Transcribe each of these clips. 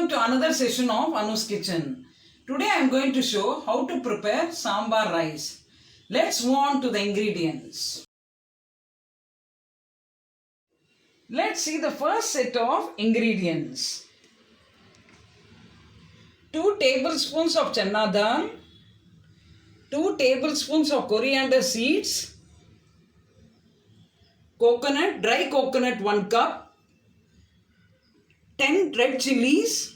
welcome to another session of Anu's Kitchen. Today I am going to show how to prepare Sambhar rice. Let's move on to the ingredients. Let's see the first set of ingredients. 2 tablespoons of Channa Dal, 2 tablespoons of coriander seeds, coconut, dry coconut 1 cup, 10 red chillies,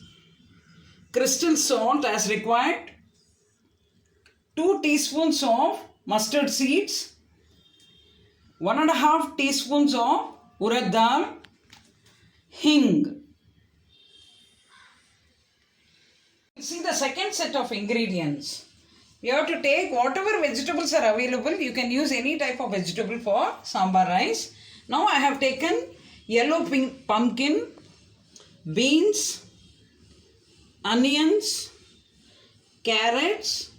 crystal salt as required, 2 teaspoons of mustard seeds, 1.5 teaspoons of Urad Dal, Hing. See the second set of ingredients. You have to take whatever vegetables are available. You can use any type of vegetable for sambar rice. Now I have taken yellow pumpkin, beans, onions, carrots,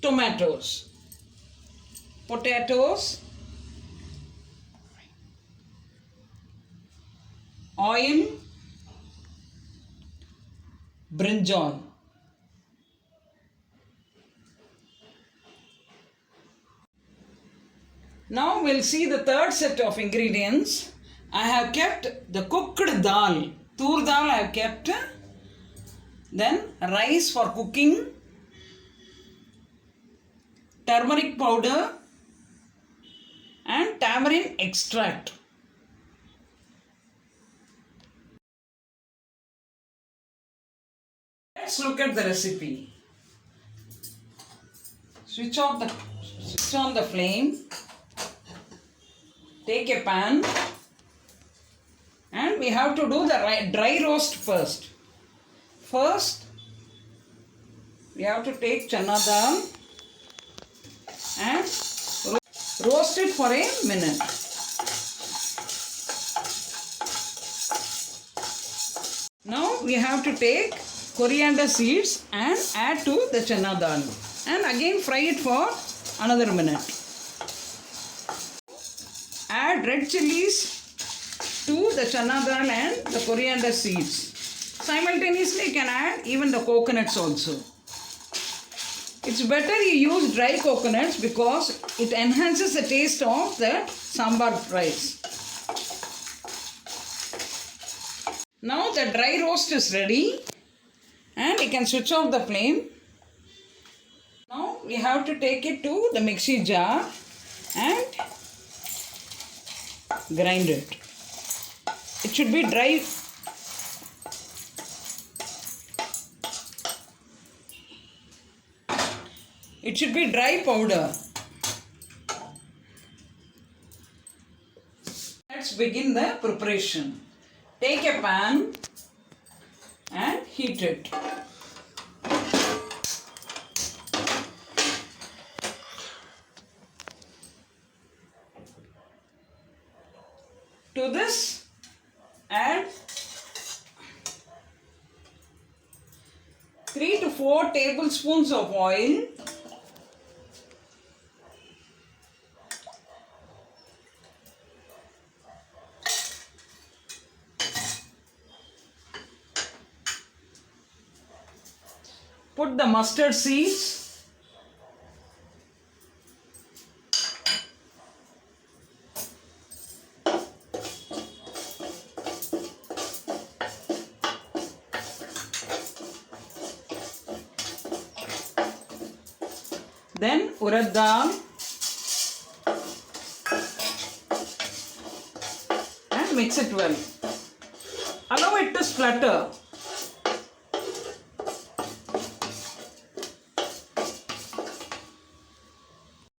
tomatoes, potatoes, oil, Brinjal. Now we'll see the third set of ingredients. I have kept the cooked dal. Toor dal I have kept. Then rice for cooking. Turmeric powder. And tamarind extract. Let's look at the recipe. Switch on the flame. Take a pan. And we have to do the dry roast first. First, we have to take Channa Dal and roast it for a minute. Now we have to take coriander seeds and add to the Channa Dal. And again fry it for another minute. Add red chillies to the Channa Dal and the coriander seeds. Simultaneously you can add even the coconuts also. It's better you use dry coconuts because it enhances the taste of the sambar rice. Now the dry roast is ready and you can switch off the flame. Now we have to take it to the mixie jar and grind it. It should be dry. It should be dry powder. Let's begin the preparation. Take a pan and heat it. To this, add 3 to 4 tablespoons of oil. Put the mustard seeds. Then Urad Dal and mix it well. Allow it to splutter.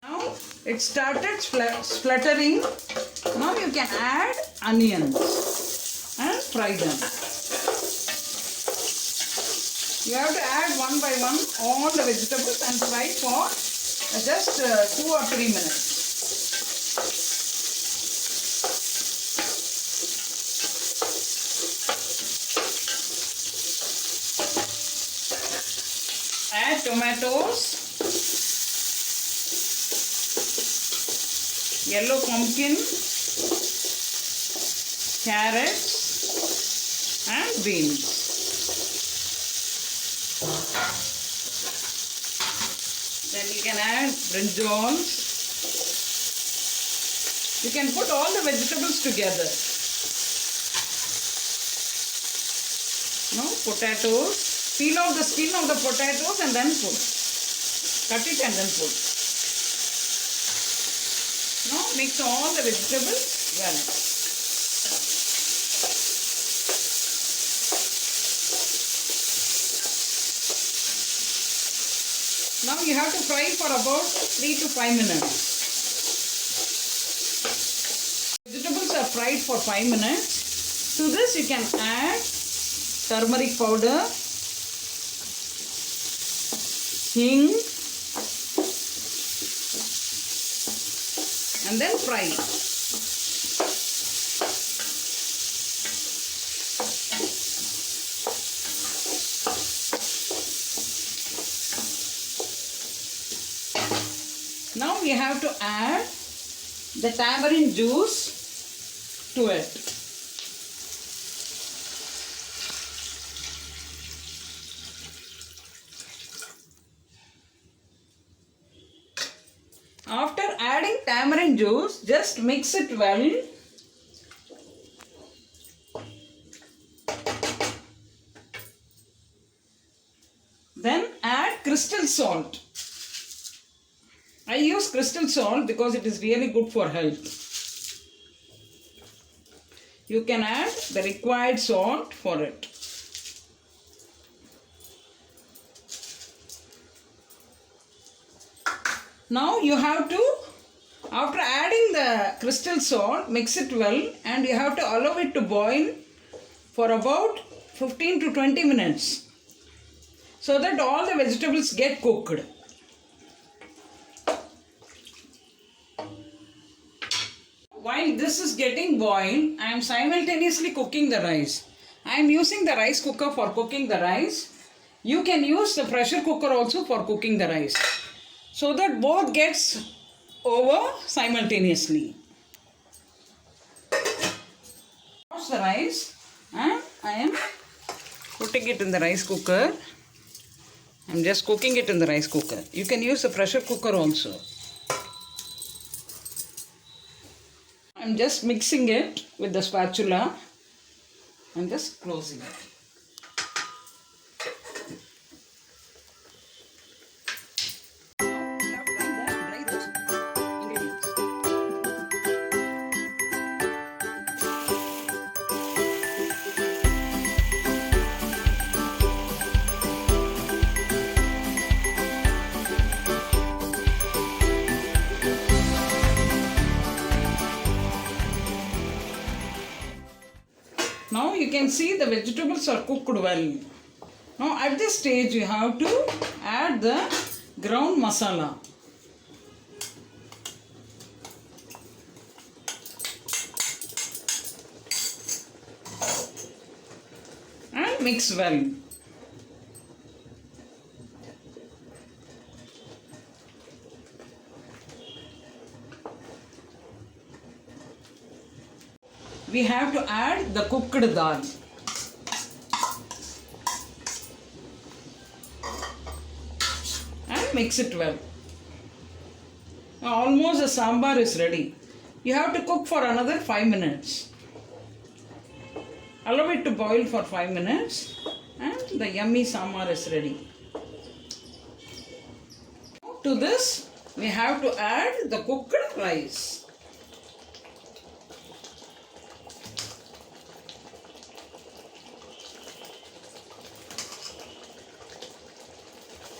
Now it started spluttering. Now you can add onions and fry them. You have to add one by one all the vegetables and fry for just 2 or 3 minutes. Add tomatoes, yellow pumpkin, carrots and beans. you can add brinjal. You can put all the vegetables together. Potatoes. Peel off the skin of the potatoes and then put. Cut it and then put. Mix all the vegetables well. Now you have to fry for about 3 to 5 minutes. Vegetables are fried for 5 minutes. To this you can add turmeric powder, hing, and then fry. Now we have to add the tamarind juice to it. After adding tamarind juice, just mix it well. Then add crystal salt. I use crystal salt because it is really good for health. You can add the required salt for it. Now you have to, after adding the crystal salt, mix it well and you have to allow it to boil for about 15 to 20 minutes so that all the vegetables get cooked. While this is getting boiled, I am simultaneously cooking the rice. I am using the rice cooker for cooking the rice. You can use the pressure cooker also for cooking the rice, so that both gets over simultaneously. Wash the rice and I am putting it in the rice cooker. I am just cooking it in the rice cooker. You can use the pressure cooker also. I am just mixing it with the spatula and just closing it. Now you can see the vegetables are cooked well. Now at this stage you have to add the ground masala. And mix well. We have to add the cooked dal. And mix it well. Now almost the sambar is ready. You have to cook for another 5 minutes. Allow it to boil for 5 minutes and the yummy sambar is ready. To this we have to add the cooked rice.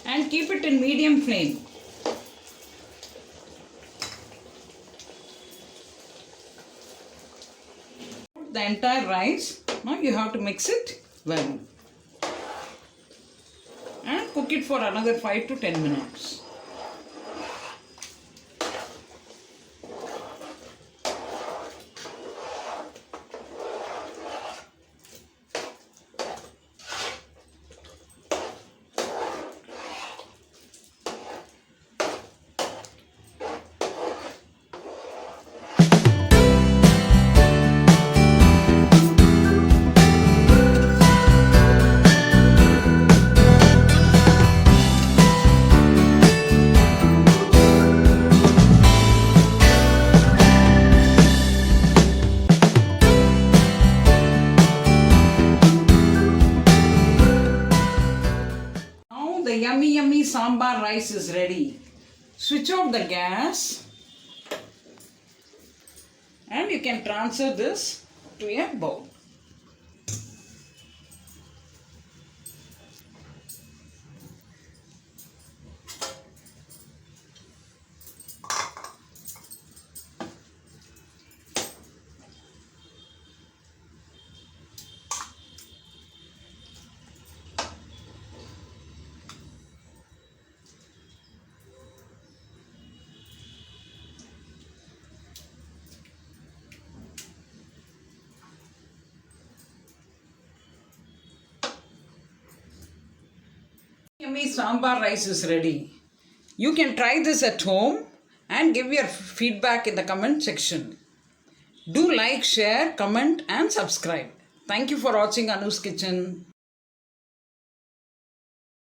And keep it in medium flame. The entire rice. Now you have to mix it well. And cook it for another 5 to 10 minutes. sambar rice is ready. Switch off the gas and you can transfer this to a bowl. Yummy sambar rice is ready. You can try this at home and give your feedback in the comment section. Do like, share, comment and subscribe. Thank you for watching Anu's Kitchen.